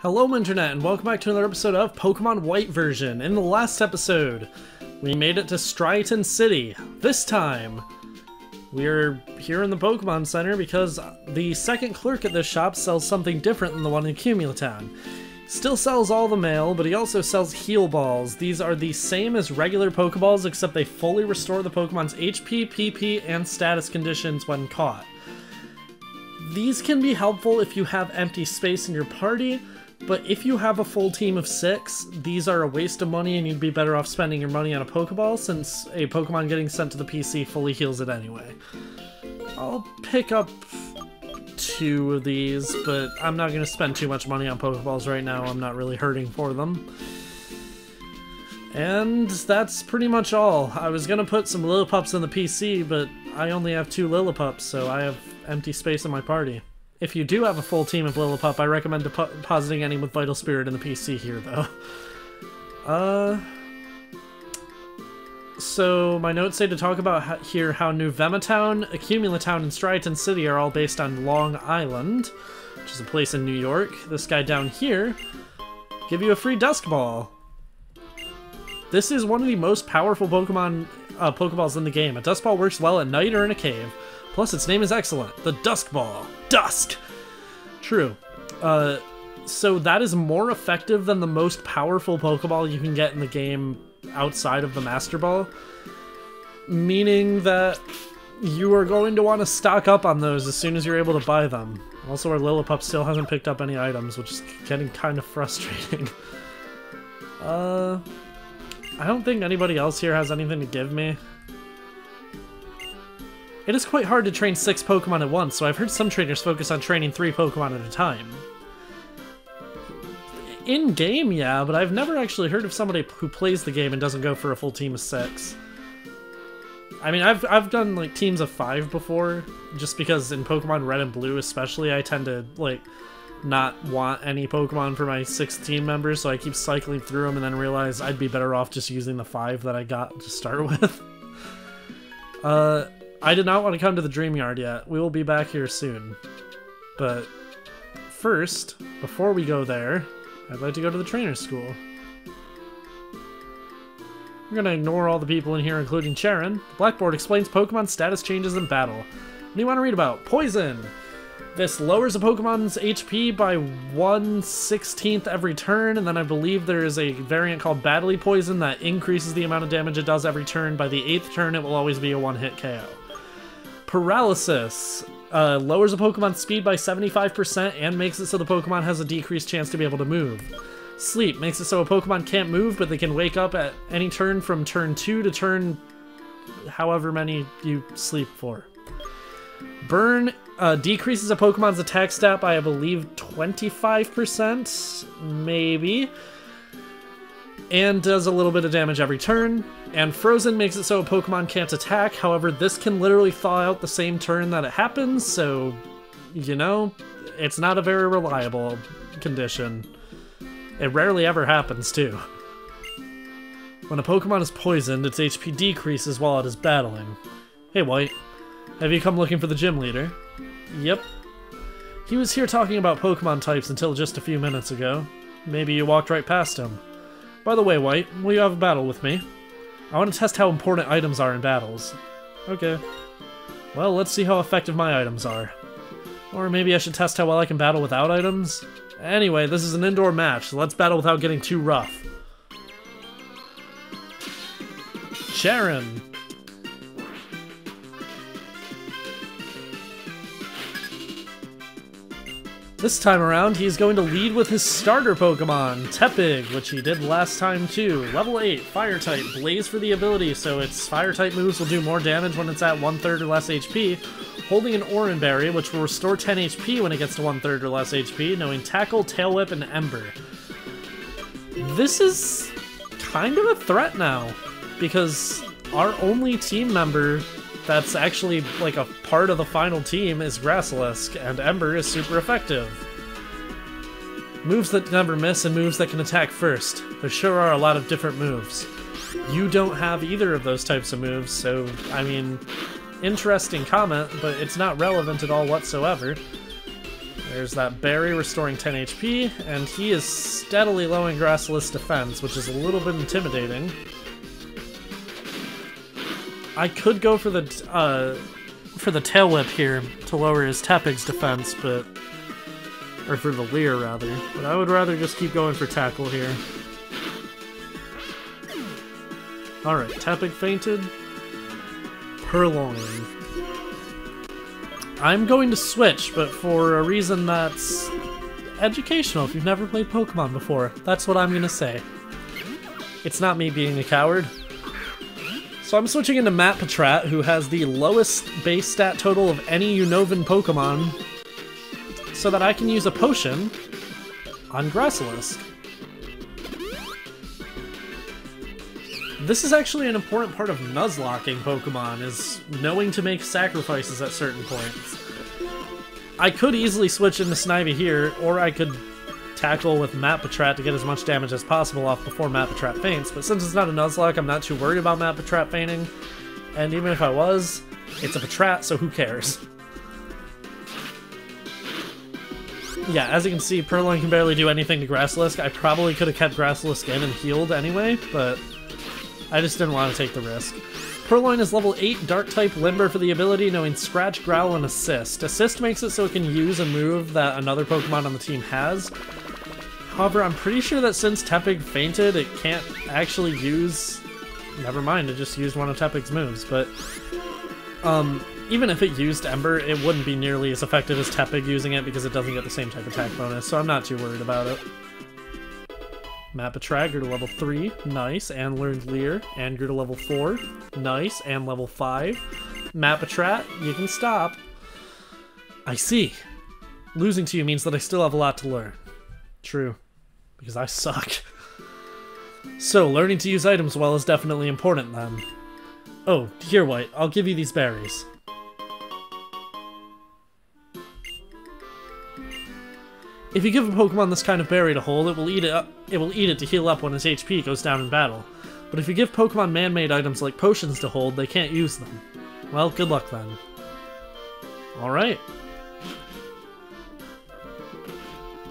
Hello Internet, and welcome back to another episode of Pokemon White version. In the last episode, we made it to Striaton City. This time, we're here in the Pokemon Center because the second clerk at this shop sells something different than the one in Cumulatown. Still sells all the mail, but he also sells heal balls. These are the same as regular Pokeballs, except they fully restore the Pokemon's HP, PP, and status conditions when caught. These can be helpful if you have empty space in your party, but if you have a full team of 6, these are a waste of money and you'd be better off spending your money on a Pokeball since a Pokemon getting sent to the PC fully heals it anyway. I'll pick up 2 of these, but I'm not going to spend too much money on Pokeballs right now. I'm not really hurting for them. And that's pretty much all. I was going to put some Lillipups in the PC, but I only have 2 Lillipups, so I have empty space in my party. If you do have a full team of Lillipup, I recommend depositing any with Vital Spirit in the PC here, though. So my notes say to talk about how New Vematown, Cumulatown, and Striaton City are all based on Long Island, which is a place in New York. This guy down here, give you a free Dusk Ball. This is one of the most powerful Pokeballs in the game. A Dusk Ball works well at night or in a cave. Plus, its name is excellent. The Dusk Ball. Dusk! True. So that is more effective than the most powerful Pokeball you can get in the game outside of the Master Ball. Meaning that you are going to want to stock up on those as soon as you're able to buy them. Also, our Lillipup still hasn't picked up any items, which is getting kind of frustrating. I don't think anybody else here has anything to give me. It is quite hard to train 6 Pokemon at once, so I've heard some trainers focus on training 3 Pokemon at a time. In-game, yeah, but I've never actually heard of somebody who plays the game and doesn't go for a full team of 6. I mean, I've done, like, teams of 5 before, just because in Pokemon Red and Blue especially, I tend to, like, not want any Pokemon for my 6 team members, so I keep cycling through them and then realize I'd be better off just using the 5 that I got to start with. I did not want to come to the Dreamyard yet. We will be back here soon. But first, before we go there, I'd like to go to the trainer school. I'm going to ignore all the people in here, including Charon. The blackboard explains Pokemon status changes in battle. What do you want to read about? Poison! This lowers a Pokemon's HP by 1/16 every turn, and then I believe there is a variant called Badly Poison that increases the amount of damage it does every turn. By the 8th turn, it will always be a 1-hit KO. Paralysis lowers a Pokemon's speed by 75% and makes it so the Pokemon has a decreased chance to be able to move. Sleep makes it so a Pokemon can't move, but they can wake up at any turn from turn 2 to turn however many you sleep for. Burn decreases a Pokemon's attack stat by, I believe, 25%, maybe, and does a little bit of damage every turn. And Frozen makes it so a Pokemon can't attack, however, this can literally thaw out the same turn that it happens, so, you know, it's not a very reliable condition. It rarely ever happens, too. When a Pokemon is poisoned, its HP decreases while it is battling. Hey, White. Have you come looking for the gym leader? Yep. He was here talking about Pokemon types until just a few minutes ago. Maybe you walked right past him. By the way, White, will you have a battle with me? I want to test how important items are in battles. Okay. Well, let's see how effective my items are. Or maybe I should test how well I can battle without items? Anyway, this is an indoor match, so let's battle without getting too rough. Charon! This time around, he's going to lead with his starter Pokemon, Tepig, which he did last time too. Level 8, Fire-type, Blaze for the ability, so its Fire-type moves will do more damage when it's at 1/3 or less HP. Holding an Oran Berry, which will restore 10 HP when it gets to 1/3 or less HP, knowing Tackle, Tail Whip, and Ember. This is kind of a threat now, because our only team member that's actually like a part of the final team is Grasslisk, and Ember is super effective. Moves that never miss and moves that can attack first. There sure are a lot of different moves. You don't have either of those types of moves, so, I mean, interesting comment, but it's not relevant at all whatsoever. There's that berry restoring 10 HP, and he is steadily lowering Gracilis defense, which is a little bit intimidating. I could go for the Tail Whip here to lower his Tepig's defense, but... or for the Leer, rather. But I would rather just keep going for Tackle here. Alright, Tepig fainted. Purloin. I'm going to switch, but for a reason that's educational if you've never played Pokemon before. That's what I'm going to say. It's not me being a coward. So I'm switching into Matt Patrat, who has the lowest base stat total of any Unovan Pokemon, so that I can use a potion on Gracilis. This is actually an important part of Nuzlocking Pokemon, is knowing to make sacrifices at certain points. I could easily switch into Snivy here, or I could tackle with Matt Patrat to get as much damage as possible off before Matt Patrat faints, but since it's not a Nuzlocke, I'm not too worried about Matt Patrat fainting, and even if I was, it's a Patrat, so who cares? Yeah, as you can see, Purloin can barely do anything to Grasslisk. I probably could have kept Grasslisk in and healed anyway, but I just didn't want to take the risk. Purloin is level 8 Dark-type Limber for the ability knowing Scratch, Growl, and Assist. Assist makes it so it can use a move that another Pokemon on the team has. However, I'm pretty sure that since Tepig fainted, it can't actually use... Never mind, it just used one of Tepig's moves, but... even if it used Ember, it wouldn't be nearly as effective as Tepig using it because it doesn't get the same type attack bonus, so I'm not too worried about it. Matt Patrat grew to level 3, nice, and learned Leer, and grew to level 4, nice, and level 5. Matt Patrat, you can stop. I see. Losing to you means that I still have a lot to learn. True, because I suck. So, learning to use items well is definitely important then. Oh, here, White, I'll give you these berries. If you give a Pokemon this kind of berry to hold, it will eat it to heal up when its HP goes down in battle. But if you give Pokemon man-made items like potions to hold, they can't use them. Well, good luck then. Alright.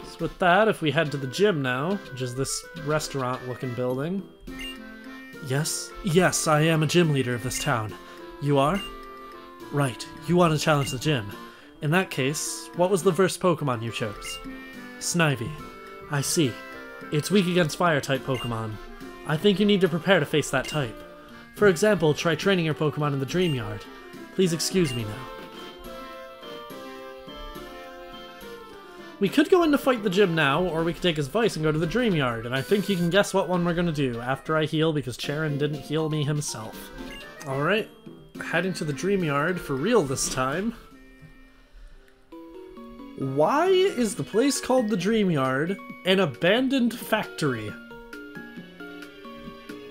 So with that, if we head to the gym now, which is this restaurant-looking building. Yes, I am a gym leader of this town. You are? Right, you want to challenge the gym. In that case, what was the first Pokemon you chose? Snivy. I see. It's weak against Fire-type Pokemon. I think you need to prepare to face that type. For example, try training your Pokemon in the Dreamyard. Please excuse me now. We could go in to fight the gym now, or we could take his advice and go to the Dreamyard, and I think you can guess what one we're gonna do after I heal because Charon didn't heal me himself. Alright, heading to the Dreamyard for real this time. Why is the place called the Dreamyard an abandoned factory?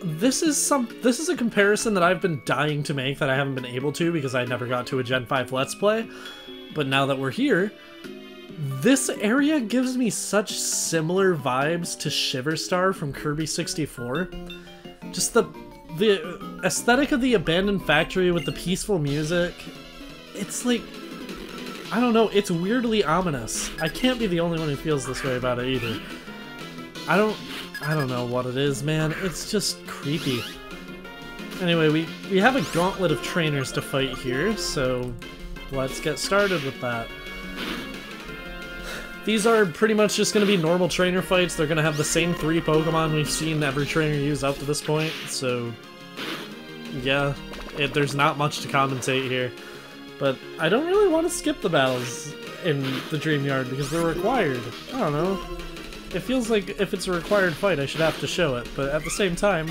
This is a comparison that I've been dying to make that I haven't been able to because I never got to a Gen 5 Let's Play. But now that we're here, this area gives me such similar vibes to Shiverstar from Kirby 64. Just the aesthetic of the abandoned factory with the peaceful music. It's like, I don't know, it's weirdly ominous. I can't be the only one who feels this way about it either. I don't know what it is, man. It's just creepy. Anyway, we have a gauntlet of trainers to fight here, so let's get started with that. These are pretty much just going to be normal trainer fights. They're going to have the same 3 Pokemon we've seen every trainer use up to this point, so yeah, there's not much to commentate here. But I don't really want to skip the battles in the Dreamyard because they're required. I don't know. It feels like if it's a required fight, I should have to show it, but at the same time,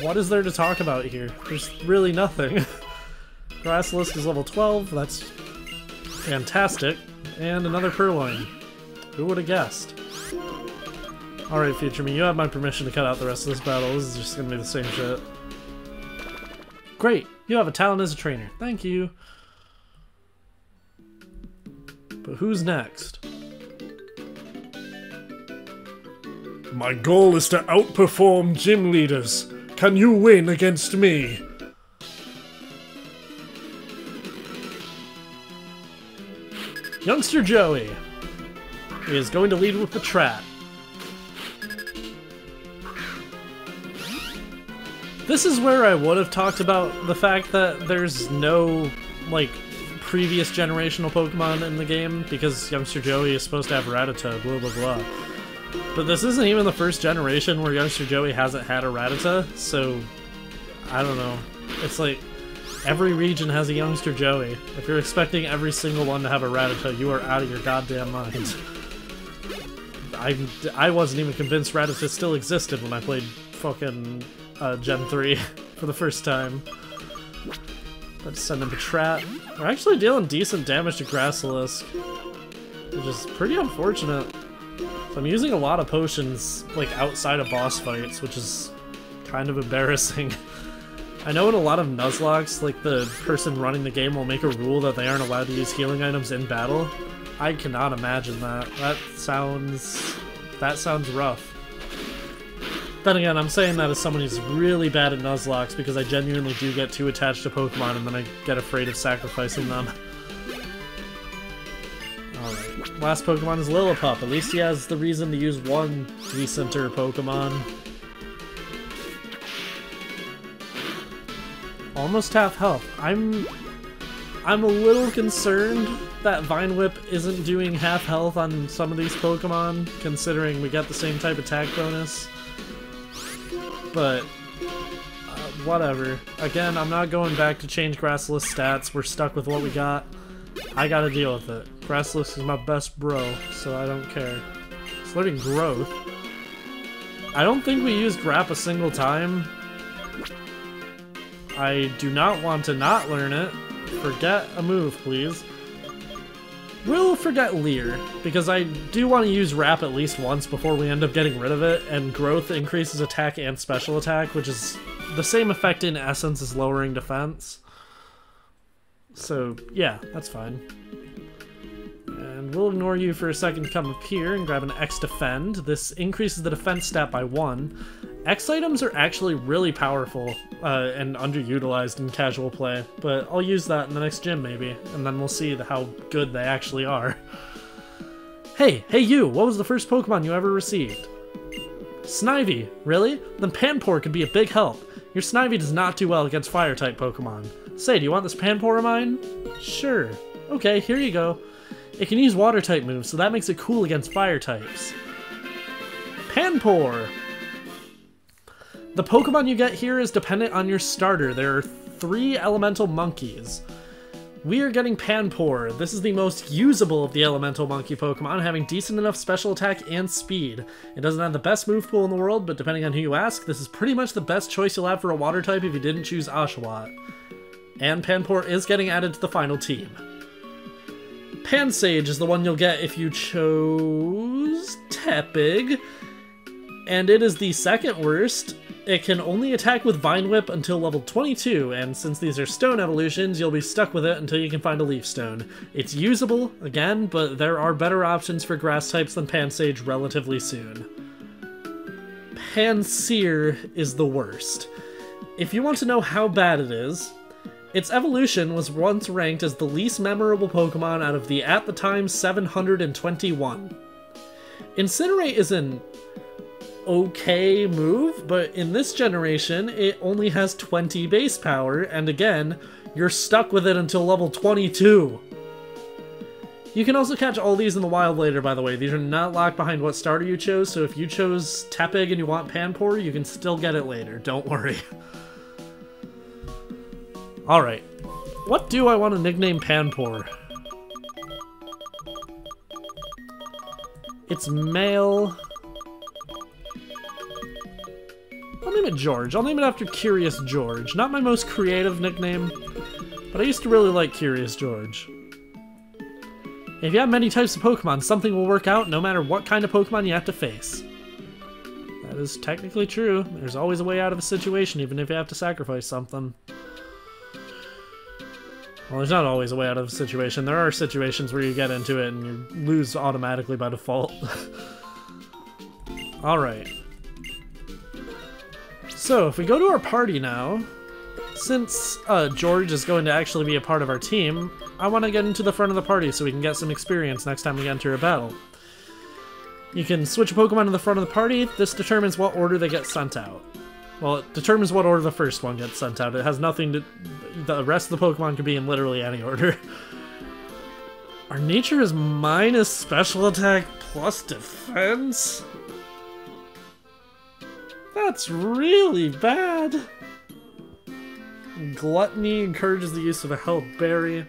what is there to talk about here? There's really nothing. Grasslisk is level 12, that's fantastic. And another Purloin. Who would have guessed? Alright, Future Me, you have my permission to cut out the rest of this battle. This is just gonna be the same shit. Great! You have a talent as a trainer. Thank you. But who's next? My goal is to outperform gym leaders. Can you win against me? Youngster Joey is going to lead with the Trat. This is where I would have talked about the fact that there's no, like, previous generational Pokemon in the game, because Youngster Joey is supposed to have Rattata, blah blah blah. But this isn't even the first generation where Youngster Joey hasn't had a Rattata, so I don't know. It's like, every region has a Youngster Joey. If you're expecting every single one to have a Rattata, you are out of your goddamn mind. I wasn't even convinced Rattata still existed when I played fucking Gen 3 for the first time. Let's send him a Trat. We're actually dealing decent damage to Grassilisk, which is pretty unfortunate. So I'm using a lot of potions, like, outside of boss fights, which is kind of embarrassing. I know in a lot of Nuzlockes, like, the person running the game will make a rule that they aren't allowed to use healing items in battle. I cannot imagine that. That sounds rough. Then again, I'm saying that as someone who's really bad at Nuzlockes because I genuinely do get too attached to Pokemon and then I get afraid of sacrificing them. Alright, last Pokemon is Lillipup. At least he has the reason to use one decenter Pokemon. Almost half health. I'm a little concerned that Vine Whip isn't doing half health on some of these Pokemon, considering we get the same type attack bonus. But whatever. Again, I'm not going back to change Grassilisk stats. We're stuck with what we got. I gotta deal with it. Grassilisk is my best bro, so I don't care. It's learning Growth. I don't think we used Grap a single time. I do not want to not learn it. Forget a move, please. We'll forget Leer, because I do want to use Wrap at least once before we end up getting rid of it, and Growth increases attack and special attack, which is the same effect in essence as lowering defense. So, yeah, that's fine. And we'll ignore you for a second to come up here and grab an X Defend. This increases the defense stat by 1. X items are actually really powerful and underutilized in casual play, but I'll use that in the next gym maybe, and then we'll see how good they actually are. Hey you! What was the first Pokemon you ever received? Snivy, really? Then Panpour could be a big help. Your Snivy does not do well against Fire-type Pokemon. Say, do you want this Panpour of mine? Sure. Okay, here you go. It can use Water-type moves, so that makes it cool against Fire types. Panpour! The Pokemon you get here is dependent on your starter. There are 3 elemental monkeys. We are getting Panpour. This is the most usable of the elemental monkey Pokemon, having decent enough special attack and speed. It doesn't have the best move pool in the world, but depending on who you ask, this is pretty much the best choice you'll have for a water type if you didn't choose Oshawott. And Panpour is getting added to the final team. Pansage is the one you'll get if you chose Tepig, and it is the second worst. It can only attack with Vine Whip until level 22, and since these are stone evolutions, you'll be stuck with it until you can find a Leaf Stone. It's usable, again, but there are better options for grass types than Pansage relatively soon. Pansear is the worst. If you want to know how bad it is, its evolution was once ranked as the least memorable Pokemon out of the, at the time, 721. Incinerate is an okay move, but in this generation, it only has 20 base power, and again, you're stuck with it until level 22. You can also catch all these in the wild later, by the way. These are not locked behind what starter you chose, so if you chose Tepig and you want Panpour, you can still get it later, don't worry. Alright, what do I want to nickname Panpour? It's male. I'll name it George. I'll name it after Curious George. Not my most creative nickname, but I used to really like Curious George. If you have many types of Pokemon, something will work out no matter what kind of Pokemon you have to face. That is technically true. There's always a way out of a situation, even if you have to sacrifice something. Well, there's not always a way out of a situation. There are situations where you get into it and you lose automatically by default. Alright. So, if we go to our party now, since George is going to actually be a part of our team, I want to get into the front of the party so we can get some experience next time we enter a battle. You can switch a Pokemon to the front of the party. This determines what order they get sent out. Well, it determines what order the first one gets sent out. It has nothing to... The rest of the Pokemon could be in literally any order. Our nature is minus special attack plus defense? That's really bad. Gluttony encourages the use of a health berry.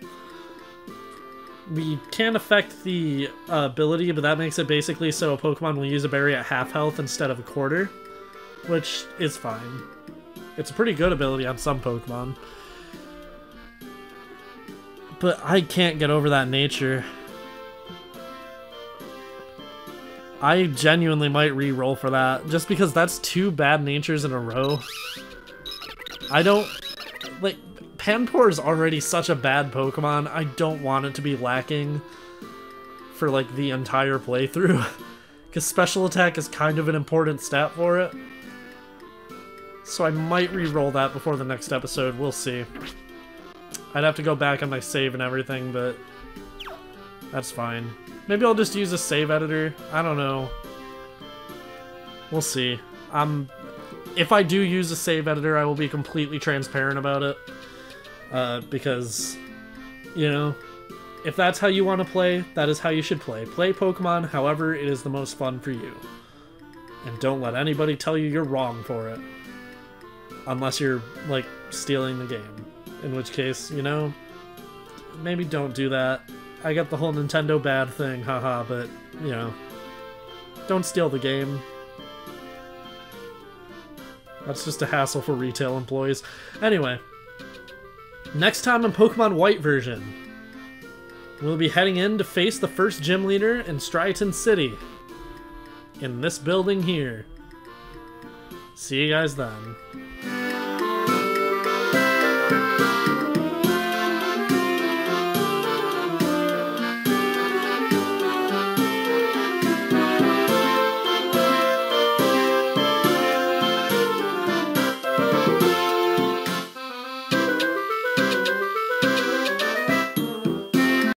We can't affect the ability, but that makes it basically so a Pokemon will use a berry at half health instead of a quarter, which is fine. It's a pretty good ability on some Pokemon. But I can't get over that nature. I genuinely might re-roll for that, just because that's 2 bad natures in a row. I don't... Like, Panpour is already such a bad Pokemon, I don't want it to be lacking for, like, the entire playthrough. Because special attack is kind of an important stat for it. So I might re-roll that before the next episode, we'll see. I'd have to go back on my save and everything, but that's fine. Maybe I'll just use a save editor. I don't know. We'll see. If I do use a save editor, I will be completely transparent about it. Because, you know, if that's how you want to play, that is how you should play. Play Pokemon however it is the most fun for you. And don't let anybody tell you you're wrong for it. Unless you're, like, stealing the game. In which case, you know, maybe don't do that. I get the whole Nintendo bad thing, haha, but, you know, don't steal the game. That's just a hassle for retail employees. Anyway, next time in Pokemon White version, we'll be heading in to face the first gym leader in Striaton City. In this building here. See you guys then.